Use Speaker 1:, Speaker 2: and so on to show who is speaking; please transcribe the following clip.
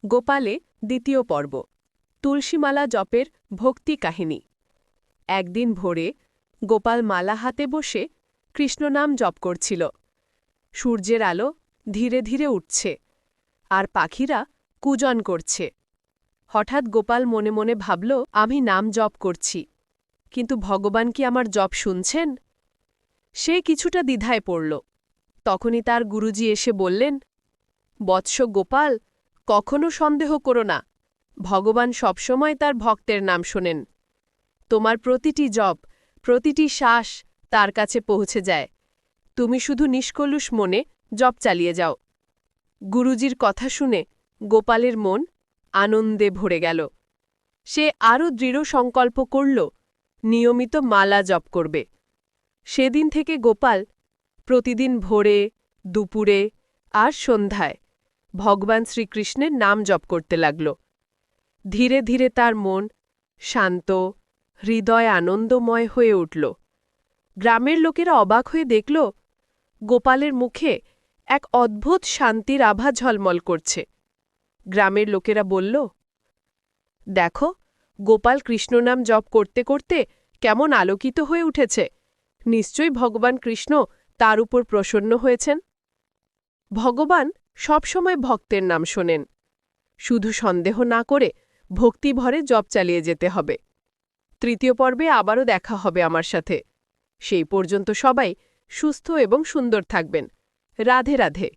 Speaker 1: গোপালে দ্বিতীয় পর্ব তুলসীমালা জপের ভক্তি কাহিনী। একদিন ভোরে গোপাল মালা হাতে বসে কৃষ্ণনাম জপ করছিল। সূর্যের আলো ধীরে ধীরে উঠছে, আর পাখিরা কূজন করছে। হঠাৎ গোপাল মনে মনে ভাবল, আমি নাম জপ করছি, কিন্তু ভগবান কি আমার জপ শুনছেন? সে কিছুটা দ্বিধায় পড়ল। তখনই তার গুরুজি এসে বললেন, বৎস গোপাল, কখনো সন্দেহ করো না, ভগবান সবসময় তার ভক্তের নাম শোনেন। তোমার প্রতিটি জপ, প্রতিটি শ্বাস তার কাছে পৌঁছে যায়। তুমি শুধু নিষ্কলুষ মনে জপ চালিয়ে যাও। গুরুজির কথা শুনে গোপালের মন আনন্দে ভরে গেল। সে আরও দৃঢ় সংকল্প করল, নিয়মিত মালা জপ করবে। সেদিন থেকে গোপাল প্রতিদিন ভোরে, দুপুরে আর সন্ধ্যায় ভগবান শ্রীকৃষ্ণের নাম জপ করতে লাগল। ধীরে ধীরে তার মন শান্ত, হৃদয় আনন্দময় হয়ে উঠল। গ্রামের লোকেরা অবাক হয়ে দেখল, গোপালের মুখে এক অদ্ভুত শান্তির আভা ঝলমল করছে। গ্রামের লোকেরা বলল, দেখো, গোপাল কৃষ্ণনাম জপ করতে করতে কেমন আলোকিত হয়ে উঠেছে। নিশ্চয়ই ভগবান কৃষ্ণ তার উপর প্রসন্ন হয়েছেন। ভগবান সবসময় ভক্তের নাম শোনেন। শুধু সন্দেহ না করে ভক্তিভরে জপ চালিয়ে যেতে হবে। তৃতীয় পর্বে আবারও দেখা হবে আমার সাথে। সেই পর্যন্ত সবাই সুস্থ এবং সুন্দর থাকবেন। রাধে রাধে।